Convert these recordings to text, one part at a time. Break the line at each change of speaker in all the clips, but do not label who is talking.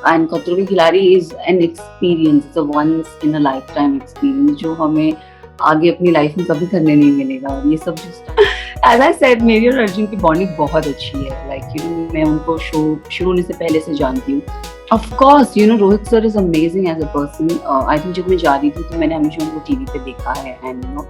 And Khatron Ke Khiladi is an experience, it's a once in a lifetime experience जो हमें आगे अपनी लाइफ में कभी करने नहीं मिलेगा। और ये सब जो एज आई सेड, मेरी और अर्जुन की बॉन्डिंग बहुत अच्छी है। लाइक यू नो, मैं उनको शो शुरू होने से पहले से जानती हूँ। Of course, you know, Rohit sir is amazing as a person. I think जब मैं जा रही थी तो मैंने हमेशा उनको टीवी पे देखा है, and you know,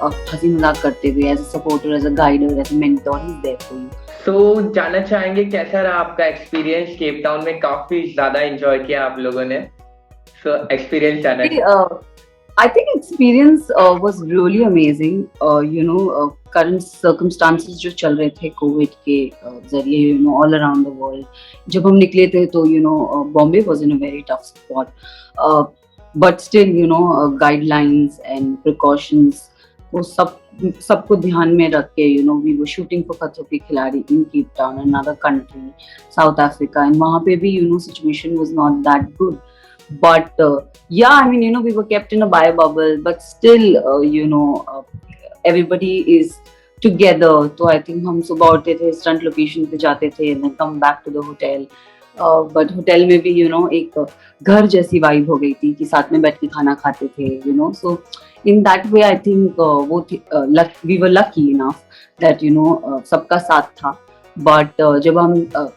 हंसी मजाक करते हुए, as a supporter, as a guider, as a mentor, he's there for you.
तो जानना चाहेंगे कैसा रहा आपका एक्सपीरियंस केप टाउन में? काफी ज्यादा एंजॉय किया आप लोगों ने, सो एक्सपीरियंस जानना
See, I think experience was really amazing. You know, current circumstances जो चल रहे थे कोविड के जरिए, you know, all around the world. जब हम निकले थे तो you know, Bombay was in a very tough spot. But still, you know, guidelines and precautions वो सबको ध्यान में रख के, you know, we were shooting for खतरों के खिलाड़ी in Cape Town, another country, South Africa, and वहाँ पे भी, you know, situation was not that good. But yeah, I mean, you know, we were kept in a bio bubble, but still, you know, everybody is together. So I think हम सुबह उठते थे, stunt location पे जाते थे, and then come back to the hotel. But hotel में भी, you know, एक घर जैसी vibe हो गई थी कि साथ में बैठ के खाना खाते थे, you know. So in that way, I think we were lucky enough that, you know, सबका साथ था. But जब हम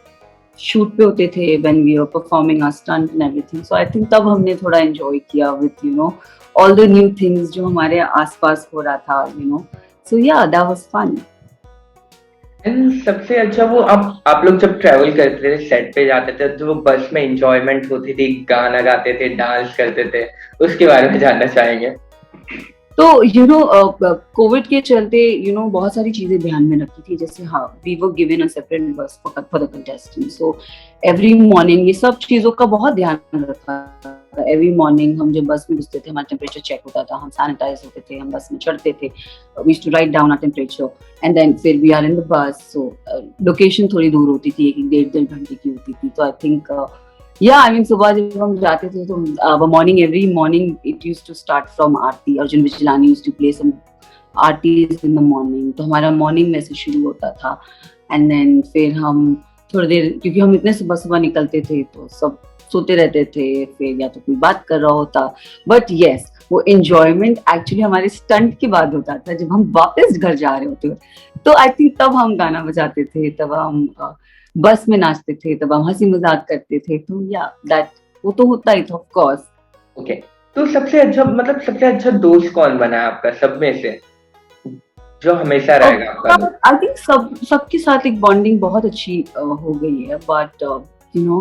शूट पे होते थे, when we were performing our stunt and everything, so I think तब हमने थोड़ा enjoy किया with, you know, all the new things जो हमारे आसपास हो रहा था, you know. So yeah, that was fun.
And सबसे अच्छा वो आप लोग जब ट्रेवल करते थे, सेट पे जाते थे, तो वो बस में एंजॉयमेंट होती थी, गाना गाते थे, डांस करते थे, उसके बारे में जानना चाहेंगे।
तो यू नो, कोविड के चलते, यू नो, बहुत सारी चीजें ध्यान में रखी थी। जैसे हाँ, we were given a separate bus for the contestant, so every morning ये सब चीजों का बहुत ध्यान रखा था। एवरी मॉर्निंग हम जब बस में घुसते थे, हमारा टेम्परेचर चेक होता था, हम सैनिटाइज होते थे, हम बस में चढ़ते थे, we used to write down our temperature, and then फिर we are in the bus. So location थोड़ी दूर होती थी, एक डेढ़ घंटे की होती थी। तो I think yeah, I mean, सुबह जब हम जाते थे तो morning, every morning it used to start from Aarti. Arjun Bijlani used to play some Aarti's in the morning. तो हमारा morning में से शुरू होता था, and then फिर हम थोड़ी देर, क्योंकि हम इतने सुबह सुबह निकलते थे तो सब सोते रहते थे, फिर या तो कोई बात कर रहा होता। बट yes, वो enjoyment एक्चुअली हमारे स्टंट के बाद होता था, जब हम वापस घर जा रहे होते। तो आई थिंक तब हम गाना बजाते थे, तब हम बस में नाचते थे, तब हम हंसी मजाक करते थे। तो या दैट, वो तो होता ही था, ऑफ कोर्स।
ओके, तो सबसे अच्छा, मतलब सबसे अच्छा दोस्त कौन बना है आपका सब में से, जो हमेशा रहेगा आपका दोस्त?
आई थिंक सबके साथ एक बॉन्डिंग बहुत अच्छी हो गई है। बट यू नो,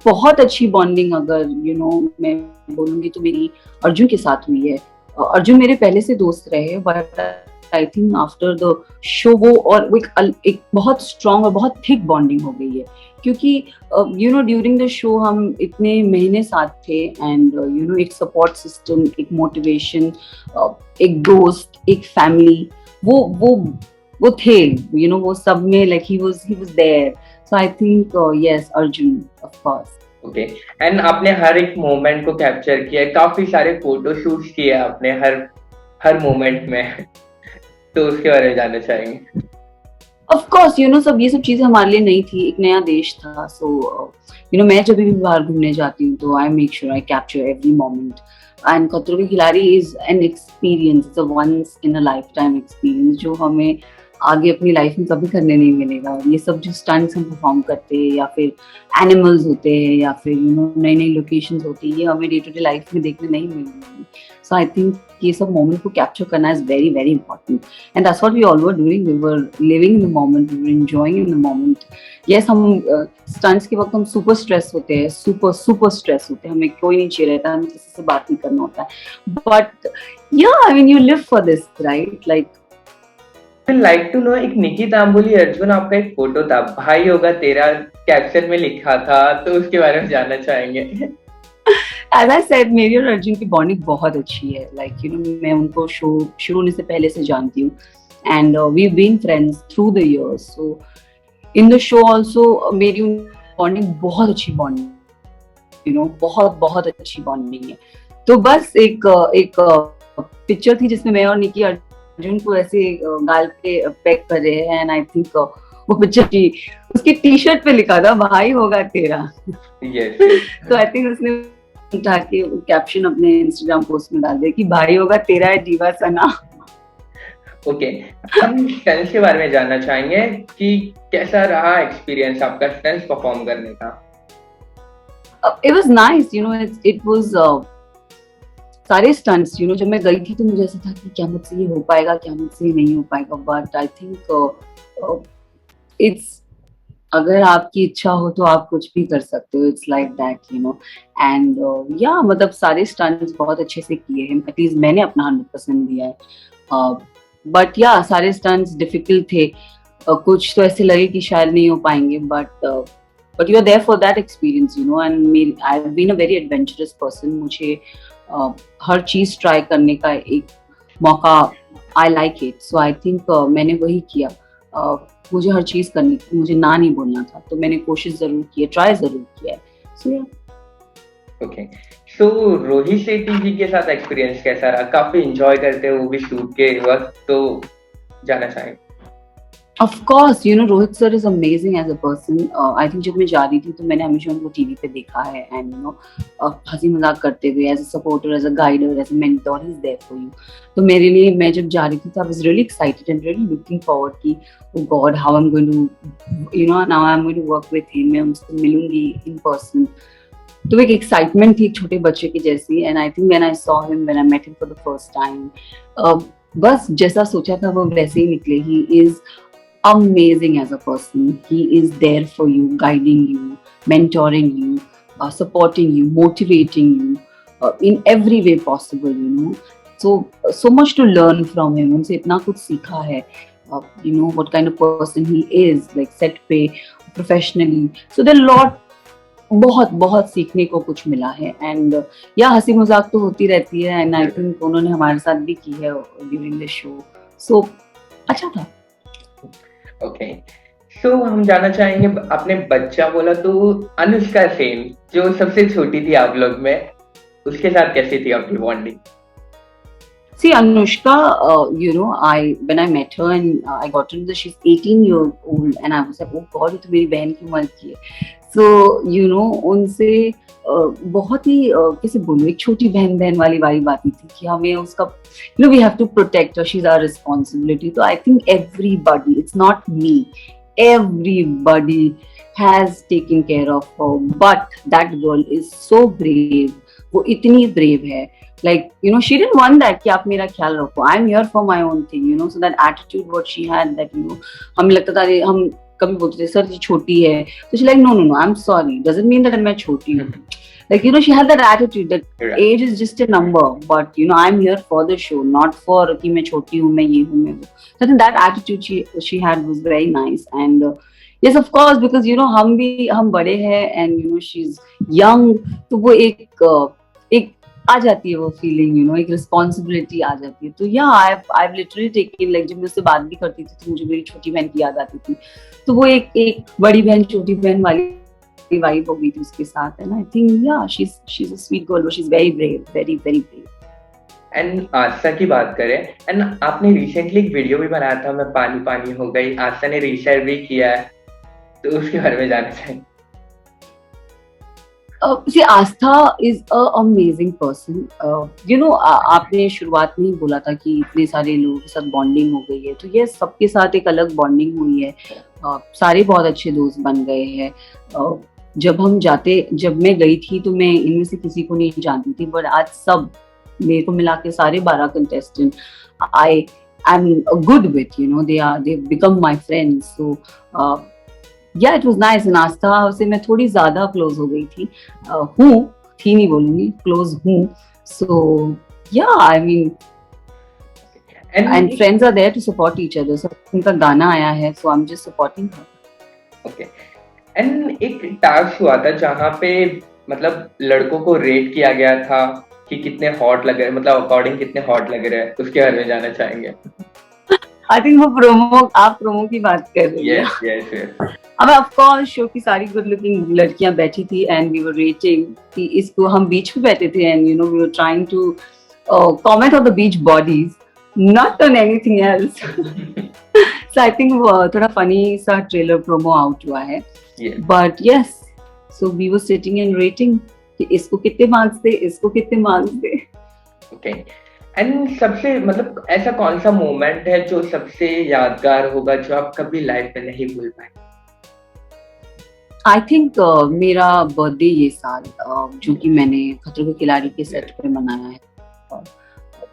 बहुत अच्छी बॉन्डिंग अगर यू नो मैं बोलूंगी तो मेरी अर्जुन के साथ हुई है। अर्जुन मेरे पहले से दोस्त रहे, but I think after the show वो और एक बहुत स्ट्रॉन्ग और बहुत थिक बॉन्डिंग हो गई है। क्योंकि you know, during the show हम इतने महीने साथ थे, एंड यू नो, एक सपोर्ट सिस्टम, एक मोटिवेशन, एक दोस्त, एक फैमिली, वो थे, यू नो, वो सब में, like he was there. So I think yes, Arjun of course.
Okay, and आपने हर एक मोमेंट को कैप्चर किया है, काफी सारे फोटो शूट्स किए आपने हर हर मोमेंट में, तो उसके बारे में जानना चाहेंगे।
ऑफ कोर्स, यू नो, ये सब चीजें हमारे लिए नई थी, एक नया देश था। सो यू नो, मैं जब भी बाहर घूमने जाती हूँ तो I make sure I capture every moment. And Khatron Ke Khiladi is an experience, it's a once in a lifetime experience जो हमें आगे अपनी लाइफ में कभी करने नहीं मिलेगा। और ये सब जो स्टंट्स हम परफॉर्म करते हैं, या फिर एनिमल्स होते हैं, या फिर यू नो नई नई लोकेशंस होती है, ये हमें डे टू डे लाइफ में देखने नहीं मिलेगी। सो आई थिंक ये सब मोमेंट को कैप्चर करना is very very important, and that's what we all were doing. We were living in the moment, we were enjoying in the moment. Yes, हम stunts के वक्त हम सुपर स्ट्रेस होते हैं, सुपर स्ट्रेस होते हैं, हमें कोई नहीं चाहिए रहता, हमें किसी से बात नहीं करना होता है। But yeah, I mean, you live for this, right?
Like to no, एक निकी तांबुली अर्जुन आपका एक फोटो था, भाई होगा तेरा, कैप्शन में लिखा था, तो उसके बारे में जानना चाहेंगे।
एज आई सेड, मेरी और अर्जुन की बॉन्डिंग बहुत अच्छी है। लाइक यू नो, मैं उनको शो शुरू होने से पहले से जानती हूँ, and we been friends through the years. So in the show also मेरी बॉन्डिंग बहुत अच्छी बॉन्डिंग, यू नो, बहुत बहुत अच्छी बॉन्डिंग है। तो बस एक पिक्चर थी जिसमें मैं और निकी अर्जुन को ऐसे गाल पे पैक कर रहे हैं, एंड आई थिंक वो पिक्चर की, उसकी टी शर्ट पे लिखा था भाई होगा तेरा।
यस
तो आई थिंक उसने उठा के कैप्शन अपने इंस्टाग्राम पोस्ट में डाल दिया कि भाई होगा तेरा है दीवा सना।
ओके। हम स्टंट्स के बारे में जानना चाहेंगे कि कैसा रहा एक्सपीरियंस आपका स्टंट्स परफॉर्म करने का?
It was nice, you know, it was सारे स्टंट्स, यू नो, जब मैं गई थी तो मुझे ऐसा था कि क्या मुझसे ये हो पाएगा, क्या मुझसे ये नहीं हो पाएगा, बट आई थिंक इट्स, अगर आपकी इच्छा हो तो आप कुछ भी कर सकते हो, it's like that, you know. And या मतलब सारे स्टंट्स बहुत अच्छे से किए हैं, एटलीस्ट मैंने अपना 100% दिया है। बट या सारे स्टंट्स डिफिकल्ट थे, कुछ तो ऐसे लगे कि शायद नहीं हो पाएंगे, but you are there for that experience, you know. And I have been a very adventurous person, मुझे हर चीज ट्राई करने का एक मौका, I like it, so I think मैंने वही किया। मुझे हर चीज करनी थी, मुझे ना नहीं बोलना था, तो मैंने कोशिश जरूर की है, ट्राई जरूर किया है, सो या।
ओके। सो रोहित शेट्टी जी के साथ एक्सपीरियंस कैसा रहा? काफी एंजॉय करते हैं वो भी शूट के वक्त, तो जानना चाहेंगे।
Of course, you know, Rohit sir is amazing as a person. I think जब मैं जा रही थी तो मैंने हमेशा उनको टीवी पे देखा है, and you know, हंसी मजाक करते हुए, as a supporter, as a guider, as a mentor, he's there for you. तो मेरे लिए, मैं जब जा रही थी तो I was really excited and really looking forward कि oh God, how I'm going to, you know, now I'm going to work with him, मैं उनसे मिलूंगी in person। तो एक एक्साइटमेंट थी एक छोटे बच्चे की जैसी, and I think when I saw him, when I met him for the first time, बस जैसा सोचा था वो वैसे ही निकले। He is amazing as a person. He is there for you, guiding you, mentoring you, supporting you, motivating you in every way possible, you know. So much to learn from him. उनसे इतना कुछ सीखा है, you know, what kind of person he is, like set पे, professionally. So there are lot, बहुत बहुत सीखने को कुछ मिला है, एंड या हंसी मजाक तो होती रहती है, एंड आई थिंक उन्होंने हमारे साथ भी की है ड्यूरिंग द शो, सो अच्छा था।
ओके। सो हम जानना चाहेंगे, आपने बच्चा बोला तो अनुष्का सेन जो सबसे छोटी थी आप लोग में, उसके साथ कैसी थी आपकी bonding?
See, Anushka, you know, when I met her and I got to know that she's 18 years old, and I was like, oh God, ये तो मेरी बहन की उम्र की है। So, you know, उनसे बहुत ही कैसे बोलूं, एक छोटी बहन वाली वाइब आती थी कि हमें उसका, you know, we have to protect her, she's our responsibility। तो I think everybody, it's not me, everybody has taken care of her, but that girl is so brave, वो इतनी brave है। Like, you know, she didn't want that कि आप मेरा ख्याल रखो, I'm here for my own thing, you know, so that attitude what she had, that, you know, हमें लगता था, हम कभी बोलते थे सर ये छोटी है, तो she like no, I'm sorry, doesn't mean that मैं छोटी हूँ। Like, you know, she had that attitude that age is just a number, but you know, I'm here for the show, not for कि मैं छोटी हूँ, मैं ये हूँ, मैं वो। So I think that attitude she had was very nice, and yes, of course, because you know, हम बड़े हैं, and you know, she's young, तो वो एक आ जाती है वो फीलिंग, यू नो, एक रिस्पॉन्सिबिलिटी आ जाती है। तो या आई लिटरली टेकन, लाइक जब मैं उससे बात भी करती थी तो मुझे मेरी छोटी बहन की याद आती थी, तो वो एक बड़ी बहन छोटी बहन वाली वाइब हो गई थी उसके साथ, and I think yeah she is a sweet girl, she is very brave, very very brave.
And Aastha की बात करें, एंड आपने रिसेंटली एक वीडियो भी बनाया था, मैं पानी पानी हो गई, आस्था ने रीशेयर भी किया है, तो उसके बारे में जानना चाहिए।
See, Astha is an amazing person. You know, आपने शुरुआत में ही बोला था कि इतने सारे लोगों के साथ बॉन्डिंग हो गई है, तो ये सबके साथ एक अलग बॉन्डिंग हुई है, सारे बहुत अच्छे दोस्त बन गए हैं। जब मैं गई थी तो मैं इनमें से किसी को नहीं जानती थी, बट आज सब मेरे को मिला के सारे 12 contestant I am good with, you know, they become my friends, so yeah, it was nice। and आस्था से मैं थोड़ी ज्यादा क्लोज हो गई थी, थी नहीं बोलूंगी, क्लोज हूँ, so yeah, I mean, and friends are there to support each other, so उनका गाना आया है, so I'm just supporting her।
Okay, and एक टास्क हुआ था जहाँ पे मतलब लड़कों को रेट किया गया था कि कितने हॉट लग रहे, मतलब अकॉर्डिंग कितने हॉट लग रहे हैं, उसके बारे में जानना चाहेंगे।
आई थिंक वो आप प्रोमो की बात कर रही हैं।
yes।
अब ऑफ कोर्स शो की सारी गुड लुकिंग लड़कियां बैठी थी, एंड वी वर रेटिंग कि इसको, हम बीच पे बैठे थे, and you know, we were trying to comment on the beach bodies, not on anything else. So I think थोड़ा funny सा trailer promo out हुआ है.
Yeah.
But yes, so we were sitting and rating कि इसको कितने marks दे, इसको कितने marks they.
Okay. And सबसे मतलब ऐसा कौन सा मोमेंट है जो सबसे यादगार होगा जो आप कभी लाइफ में नहीं भूल पाए?
आई थिंक मेरा बर्थडे ये साल जो कि मैंने खतरों के खिलाड़ी के सेट पे मनाया है.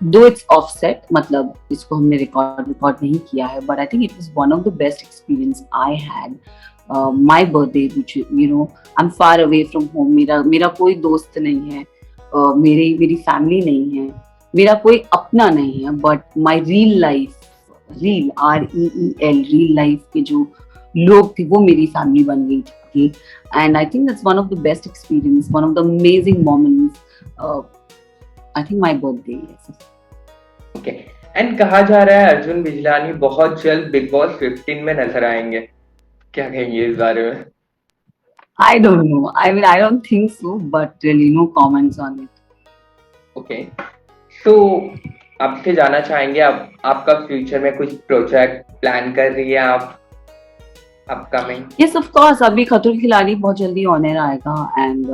दो इट्स ऑफ सेट, मतलब इसको हमने रिकॉर्ड नहीं किया है, but I think it was one of the best experience I had. My birthday, which you know I am far away from home. मेरा कोई दोस्त नहीं है, मेरी फैमिली नहीं है, मेरा कोई अपना नहीं है, but my real life, real real life के जो लोग थे वो मेरी फैमिली बन गई थी. And I think that's one of the best experience, one of the amazing moments. I think my birthday.
Okay. And कहा जा रहा है अर्जुन बिजलानी बहुत जल्द बिग बॉस 15 में नजर आएंगे, क्या कहेंगे इस बारे में?
I don't know. I mean, I don't think so, but really no comments on it.
Okay. So आपसे जानना चाहेंगे आपका फ्यूचर में कुछ प्रोजेक्ट प्लान कर रही है आप अपकमिंग?
Yes, of course. अभी खतरों के खिलाड़ी बहुत जल्दी ऑन एयर आएगा. And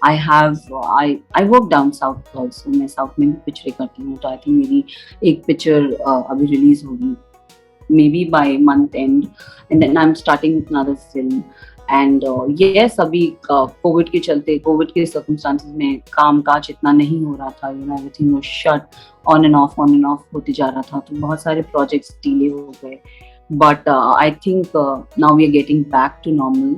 I work down south also. मैं साउथ में भी पिक्चरें करती हूँ, तो आई थिंक मेरी एक पिक्चर अभी रिलीज होगी maybe by month end, and then I am starting another film. And yes, अभी कोविड के चलते, कोविड के सर्कमस्टांसेस में काम काज इतना नहीं हो रहा था. Everything was shut, on end of होते जा रहा था, तो बहुत सारे प्रोजेक्ट्स डिले हो गए. But I think now we are getting back to normal.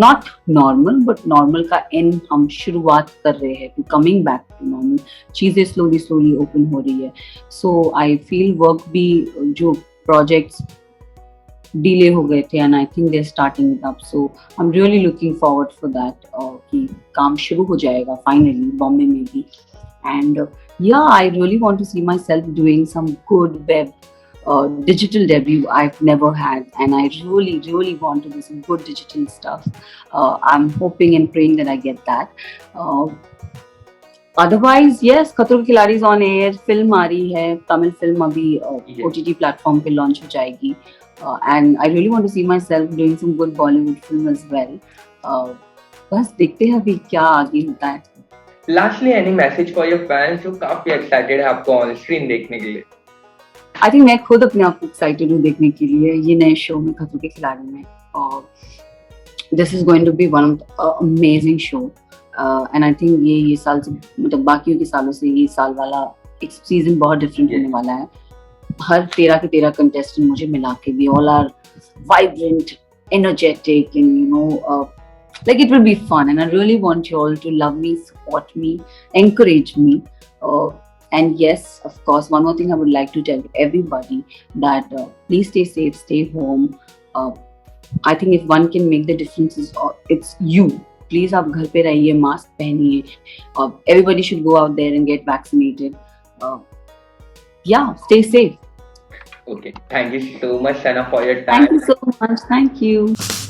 Not normal, but normal का end हम शुरुआत कर रहे हैं to coming back to normal. चीजें slowly open हो रही है. So I feel work भी जो projects delay हो गए थे, and I think they're starting it up. So I'm really looking forward for that. कि काम शुरू हो जाएगा finally बॉम्बे में भी. And yeah, I really want to see myself doing some good web digital debut I've never had, and I really want to do some good digital stuff. I'm hoping and praying that I get that. Otherwise, yes, खतरों के खिलाड़ी is on air. Film आ रही है, Tamil film अभी OTT platform पे launch हो जाएगी. And I really want to see myself doing some good Bollywood film as well. बस देखते हैं अभी क्या आगे होता है.
Lastly, any message for your fans जो काफी एक्साइटेड है आपको ऑन स्क्रीन देखने के लिए?
आई थिंक मैं खुद अपने आप को एक्साइटेड हूँ देखने के लिए ये नए शो में, खतरों के खिलाड़ी में. और this is going to be one of amazing show. And I think ये साल से, मतलब बाकियों के सालों से ये साल वाला एक सीजन बहुत डिफरेंट होने वाला है. हर 13 के 13 कंटेस्टेंट मुझे मिला के भी all are vibrant, energetic, and you know like it will be fun, and I really want you all to love me, support me, encourage me. And yes, of course, one more thing I would like to tell everybody that please stay safe, stay home. I think if one can make the difference, it's you. Please आप घर पे रहिए, mask पहनिए. Everybody should go out there and get vaccinated. Yeah, stay safe.
Okay, thank you so much, Sana, for your time.
Thank you so much. Thank you.